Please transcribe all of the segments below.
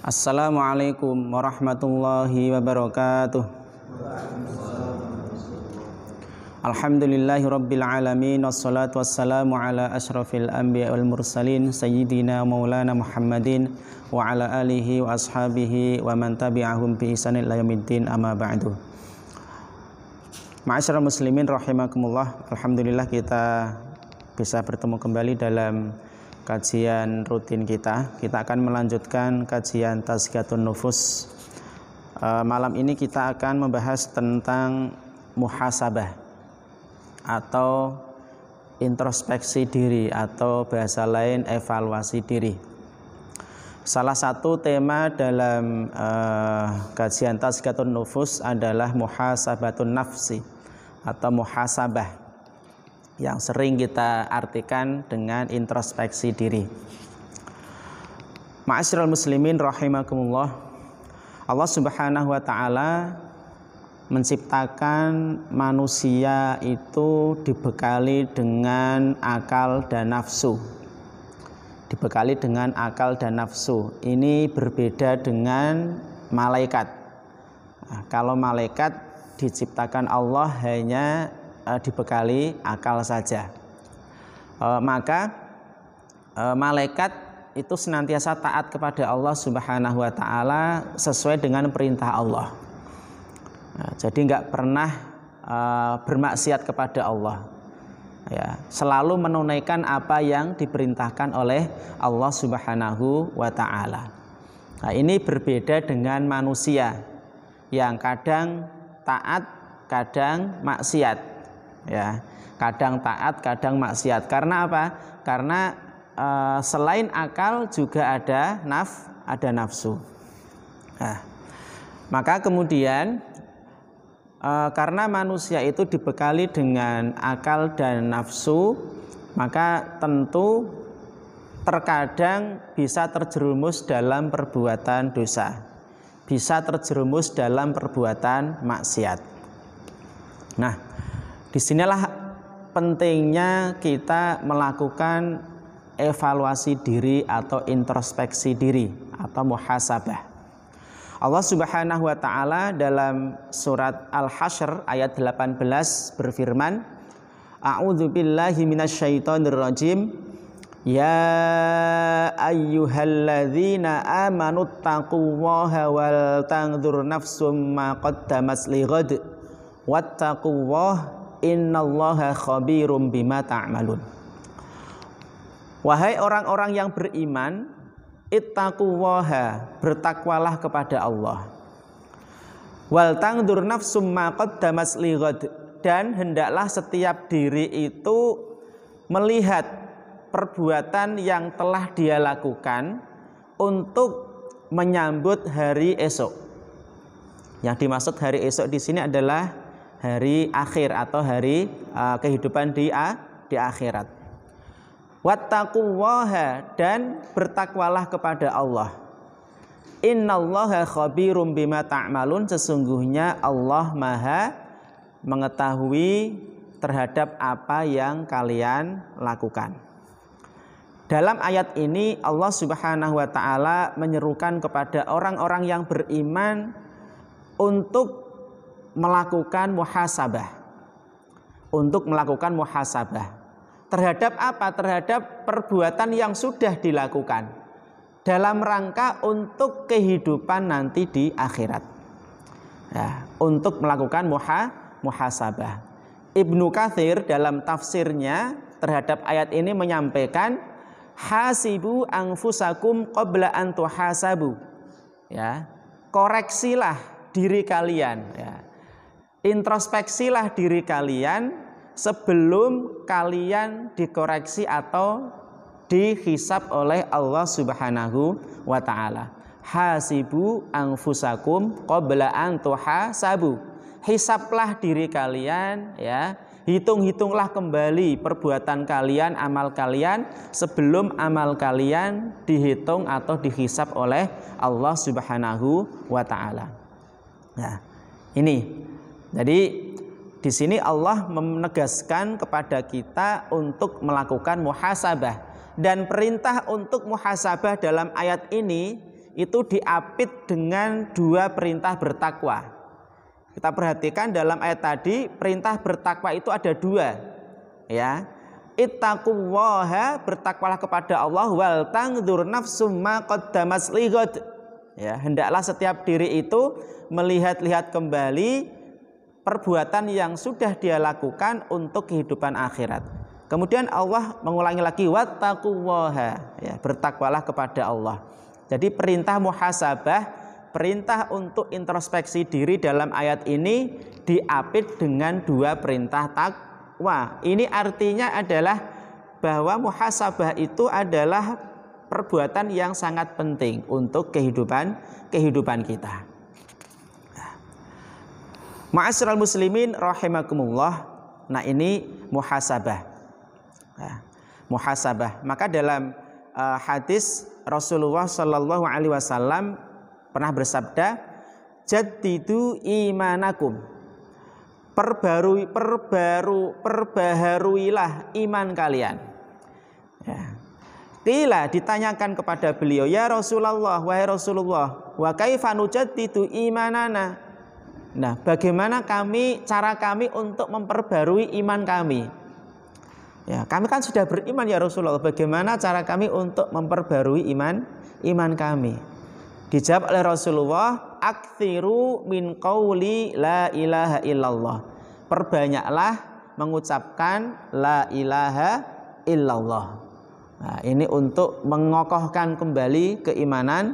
Assalamualaikum warahmatullahi wabarakatuh. Alhamdulillahi rabbil alamin, wassalatu wassalamu ala ashrafil anbiya wal mursalin sayyidina maulana Muhammadin wa ala alihi wa ashabihi wa man tabi'ahum bi ihsanin ila yaumiddin, amma ba'du. Ma'asyiral muslimin rahimakumullah, alhamdulillah kita bisa bertemu kembali dalam kajian rutin kita. Kita akan melanjutkan kajian Tazkiyatun Nufus. Malam ini kita akan membahas tentang muhasabah atau introspeksi diri, atau bahasa lain evaluasi diri. Salah satu tema dalam kajian Tazkiyatun Nufus adalah muhasabatun nafsi atau muhasabah, yang sering kita artikan dengan introspeksi diri. Ma'asyiral muslimin rahimakumullah, Allah Subhanahu wa taala menciptakan manusia itu dibekali dengan akal dan nafsu. Dibekali dengan akal dan nafsu. Ini berbeda dengan malaikat. Nah, kalau malaikat diciptakan Allah hanya dibekali akal saja. Maka malaikat itu senantiasa taat kepada Allah Subhanahu wa taala sesuai dengan perintah Allah. Jadi nggak pernah bermaksiat kepada Allah. Ya, selalu menunaikan apa yang diperintahkan oleh Allah Subhanahu wa taala. Nah, ini berbeda dengan manusia yang kadang taat, kadang maksiat. Ya, kadang taat, kadang maksiat. Karena apa? Karena selain akal juga ada nafsu. Nah, maka kemudian karena manusia itu dibekali dengan akal dan nafsu, maka tentu terkadang bisa terjerumus dalam perbuatan dosa, bisa terjerumus dalam perbuatan maksiat. Nah, disinilah pentingnya kita melakukan evaluasi diri atau introspeksi diri atau muhasabah. Allah Subhanahu wa taala dalam surat Al-Hasyr ayat 18 berfirman, A'udzu billahi minasyaitonir rajim. Ya ayyuhalladzina amanu taqullaha wal tanzur nafsum ma qaddamat lighad wattaqullaha innallaha khabirum bima ta'malun. Wahai orang-orang yang beriman, ittaqullaha, bertakwalah kepada Allah. Wal tangdur nafsum ma qaddamat lighad, dan hendaklah setiap diri itu melihat perbuatan yang telah dia lakukan untuk menyambut hari esok. Yang dimaksud hari esok di sini adalah hari akhir atau hari kehidupan di akhirat. Wattaqullaha, dan bertakwalah kepada Allah. Innallaha khabirum bima ta'malun, sesungguhnya Allah Maha mengetahui terhadap apa yang kalian lakukan. Dalam ayat ini Allah Subhanahu wa taala menyerukan kepada orang-orang yang beriman untuk melakukan muhasabah. Untuk melakukan muhasabah. Terhadap apa? Terhadap perbuatan yang sudah dilakukan dalam rangka untuk kehidupan nanti di akhirat. Ya, untuk melakukan muhasabah. Ibnu Katsir dalam tafsirnya terhadap ayat ini menyampaikan, hasibu anfusakum qabla an tuhasabu. Ya, koreksilah diri kalian, ya. Introspeksilah diri kalian sebelum kalian dikoreksi atau dihisab oleh Allah Subhanahu wa taala. Hasibu anfusakum qabla an tuhasabu. Hisablah diri kalian, ya. Hitung-hitunglah kembali perbuatan kalian, amal kalian sebelum amal kalian dihitung atau dihisab oleh Allah Subhanahu wa taala. Nah, ini. Jadi di sini Allah menegaskan kepada kita untuk melakukan muhasabah, dan perintah untuk muhasabah dalam ayat ini itu diapit dengan dua perintah bertakwa. Kita perhatikan dalam ayat tadi, perintah bertakwa itu ada dua, ya. Ittaqullaha, bertakwalah kepada Allah, wal tangdur nafsum ma qaddamat lighad. Ya, hendaklah setiap diri itu melihat-lihat kembali perbuatan yang sudah dia lakukan untuk kehidupan akhirat. Kemudian Allah mengulangi lagi wattaqullaha, ya, bertakwalah kepada Allah. Jadi perintah muhasabah, perintah untuk introspeksi diri dalam ayat ini diapit dengan dua perintah takwa. Ini artinya adalah bahwa muhasabah itu adalah perbuatan yang sangat penting untuk kehidupan kita. Ma'asyiral muslimin rahimakumullah. Nah, ini muhasabah. Muhasabah. Maka dalam hadis Rasulullah Shallallahu Alaihi Wasallam pernah bersabda, jaddidu imanakum, perbaharuilah iman kalian. Ya. Qila, ditanyakan kepada beliau, ya Rasulullah, wahai Rasulullah, wa kaifa nujaddidu imanana. Nah, bagaimana cara kami untuk memperbarui iman kami? Ya, kami kan sudah beriman ya Rasulullah. Bagaimana cara kami untuk memperbarui iman kami? Dijawab oleh Rasulullah, aktsiru min qauli la ilaha illallah. Perbanyaklah mengucapkan la ilaha illallah. Nah, ini untuk mengokohkan kembali keimanan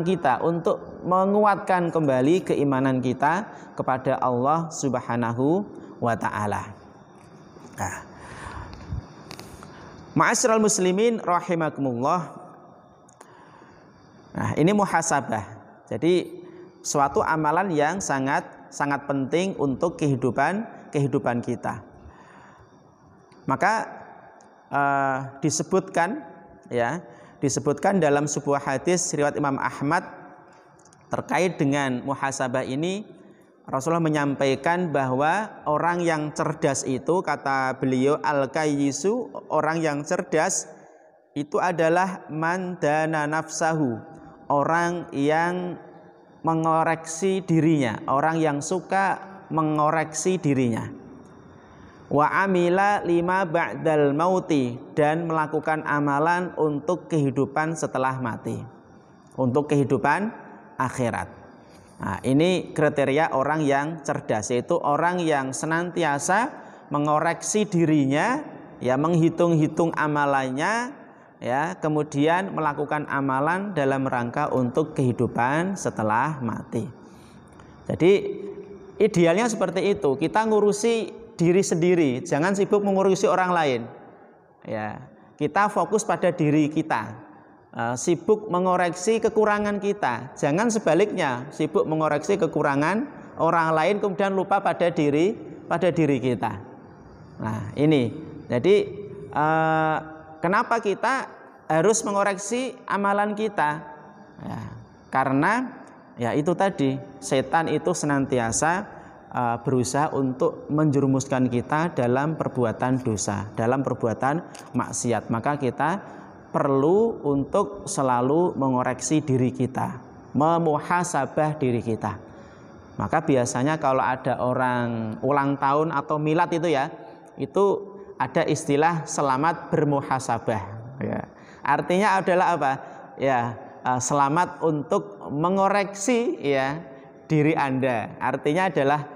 kita, untuk menguatkan kembali keimanan kita kepada Allah Subhanahu wa taala. Nah, ma'asyiral muslimin rahimakumullah. Nah, ini muhasabah. Jadi suatu amalan yang sangat penting untuk kehidupan kita. Maka disebutkan dalam sebuah hadis riwayat Imam Ahmad terkait dengan muhasabah ini, Rasulullah menyampaikan bahwa orang yang cerdas itu, kata beliau, al-kayyisu, orang yang cerdas itu adalah man dana nafsahu, orang yang mengoreksi dirinya, orang yang suka mengoreksi dirinya. Wa amila lima ba'dal mauti, dan melakukan amalan untuk kehidupan setelah mati, untuk kehidupan akhirat. Nah, ini kriteria orang yang cerdas, yaitu orang yang senantiasa mengoreksi dirinya, ya, menghitung-hitung amalannya, ya, kemudian melakukan amalan dalam rangka untuk kehidupan setelah mati. Jadi idealnya seperti itu, kita ngurusi diri sendiri, jangan sibuk mengurusi orang lain. Ya, kita fokus pada diri kita. Sibuk mengoreksi kekurangan kita, jangan sebaliknya sibuk mengoreksi kekurangan orang lain kemudian lupa pada diri kita. Nah, ini jadi kenapa kita harus mengoreksi amalan kita? Ya, karena ya itu tadi, setan itu senantiasa berusaha untuk menjerumuskan kita dalam perbuatan dosa, dalam perbuatan maksiat. Maka kita perlu untuk selalu mengoreksi diri kita, memuhasabah diri kita. Maka biasanya kalau ada orang ulang tahun atau milad itu ya, itu ada istilah selamat bermuhasabah. Ya. Artinya adalah apa? Ya, selamat untuk mengoreksi ya diri Anda. Artinya adalah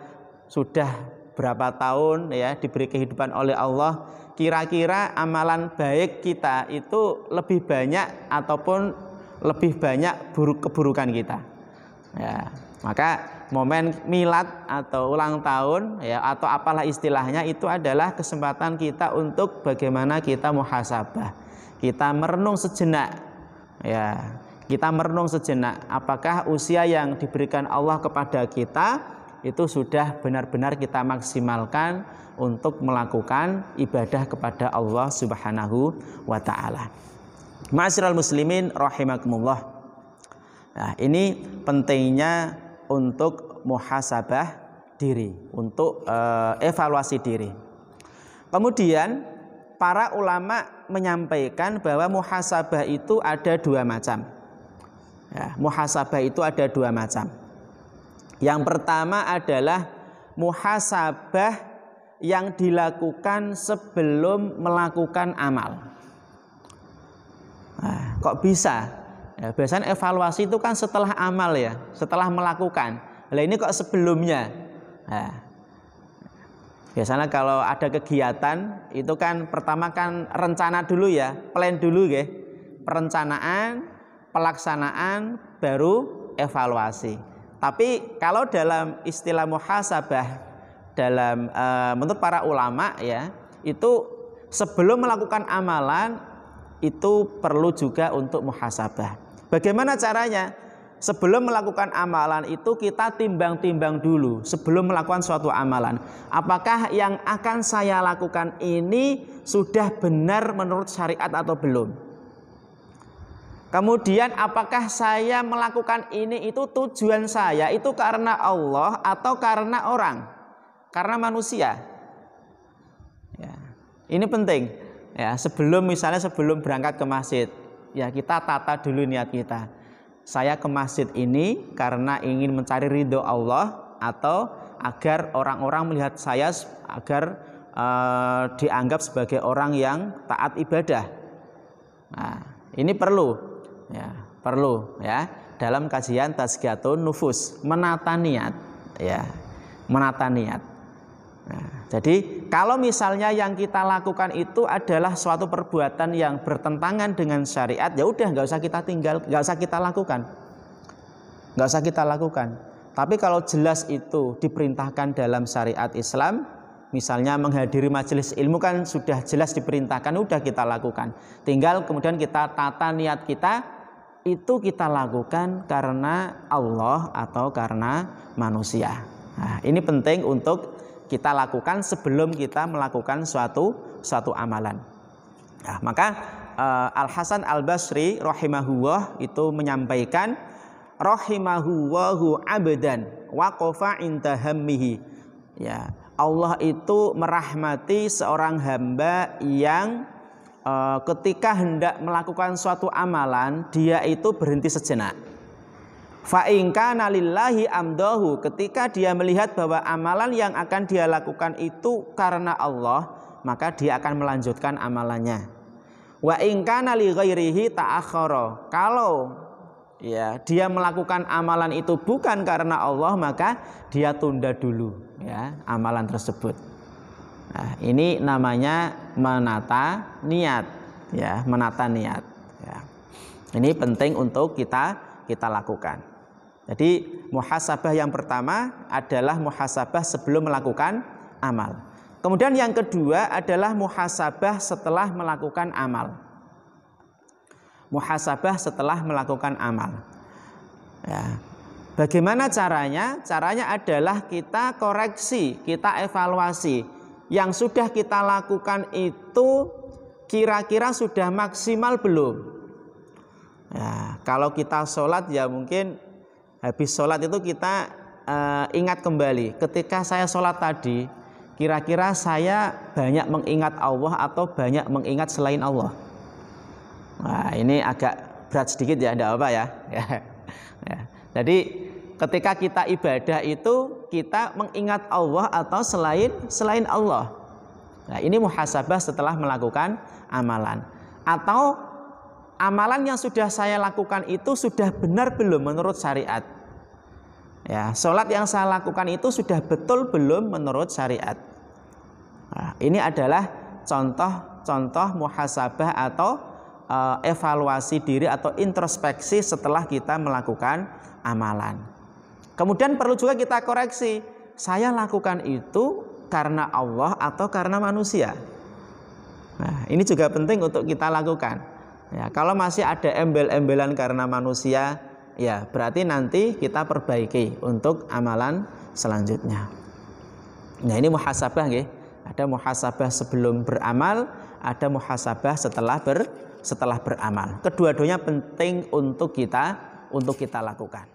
sudah berapa tahun ya diberi kehidupan oleh Allah, kira-kira amalan baik kita itu lebih banyak ataupun lebih banyak keburukan kita. Ya, maka momen milad atau ulang tahun ya atau apalah istilahnya itu adalah kesempatan kita untuk bagaimana kita muhasabah. Kita merenung sejenak. Ya, kita merenung sejenak apakah usia yang diberikan Allah kepada kita itu sudah benar-benar kita maksimalkan untuk melakukan ibadah kepada Allah Subhanahu wa taala. Ma'asyiral muslimin rahimakumullah. Nah, ini pentingnya untuk muhasabah diri, untuk evaluasi diri. Kemudian para ulama menyampaikan bahwa muhasabah itu ada dua macam. Ya, muhasabah itu ada dua macam. Yang pertama adalah muhasabah yang dilakukan sebelum melakukan amal. Nah, kok bisa? Ya, biasanya evaluasi itu kan setelah amal ya, setelah melakukan. Lah ini kok sebelumnya? Nah, biasanya kalau ada kegiatan itu kan pertama kan rencana dulu ya, plan dulu ya. Perencanaan, pelaksanaan, baru evaluasi. Tapi kalau dalam istilah muhasabah dalam menurut para ulama ya, itu sebelum melakukan amalan itu perlu juga untuk muhasabah. Bagaimana caranya? Sebelum melakukan amalan itu kita timbang-timbang dulu sebelum melakukan suatu amalan. Apakah yang akan saya lakukan ini sudah benar menurut syariat atau belum? Kemudian apakah saya melakukan ini itu tujuan saya itu karena Allah atau karena orang? Karena manusia. Ya, ini penting. Ya, sebelum berangkat ke masjid, ya kita tata dulu niat kita. Saya ke masjid ini karena ingin mencari ridho Allah atau agar orang-orang melihat saya agar dianggap sebagai orang yang taat ibadah. Nah, ini perlu. Ya, perlu ya dalam kajian tazkiyatun nufus menata niat ya, menata niat. Nah, jadi kalau misalnya yang kita lakukan itu adalah suatu perbuatan yang bertentangan dengan syariat, ya udah nggak usah kita tinggal, nggak usah kita lakukan, nggak usah kita lakukan. Tapi kalau jelas itu diperintahkan dalam syariat Islam, misalnya menghadiri majelis ilmu kan sudah jelas diperintahkan, udah kita lakukan. Tinggal kemudian kita tata niat kita, itu kita lakukan karena Allah atau karena manusia. Nah, ini penting untuk kita lakukan sebelum kita melakukan suatu amalan. Nah, maka Al Hasan Al Basri rahimahullah itu menyampaikan rahimahullahu abdan waqafa inda hammihi. Ya, Allah itu merahmati seorang hamba yang ketika hendak melakukan suatu amalan dia itu berhenti sejenak. Fa in kana lillahi amdahu, ketika dia melihat bahwa amalan yang akan dia lakukan itu karena Allah, maka dia akan melanjutkan amalannya. Wa in kana li ghairihi ta'akhkhara, kalau ya dia melakukan amalan itu bukan karena Allah, maka dia tunda dulu ya amalan tersebut. Nah, ini namanya menata niat ya, menata niat ya. Ini penting untuk kita lakukan. Jadi muhasabah yang pertama adalah muhasabah sebelum melakukan amal. Kemudian yang kedua adalah muhasabah setelah melakukan amal. Muhasabah setelah melakukan amal. Ya. Bagaimana caranya? Caranya adalah kita koreksi, kita evaluasi. Yang sudah kita lakukan itu kira-kira sudah maksimal belum? Ya, kalau kita sholat ya mungkin habis sholat itu kita ingat kembali. Ketika saya sholat tadi, kira-kira saya banyak mengingat Allah atau banyak mengingat selain Allah? Nah, ini agak berat sedikit ya, tidak apa ya. Ya. Jadi ketika kita ibadah itu kita mengingat Allah atau selain Allah. Nah, ini muhasabah setelah melakukan amalan. Atau amalan yang sudah saya lakukan itu sudah benar belum menurut syariat. Ya, sholat yang saya lakukan itu sudah betul belum menurut syariat. Nah, ini adalah contoh muhasabah atau evaluasi diri atau introspeksi setelah kita melakukan amalan. Kemudian perlu juga kita koreksi, saya lakukan itu karena Allah atau karena manusia. Nah, ini juga penting untuk kita lakukan. Ya, kalau masih ada embel-embelan karena manusia, ya berarti nanti kita perbaiki untuk amalan selanjutnya. Nah, ini muhasabah nggih. Ada muhasabah sebelum beramal, ada muhasabah setelah beramal. Kedua-duanya penting untuk kita lakukan.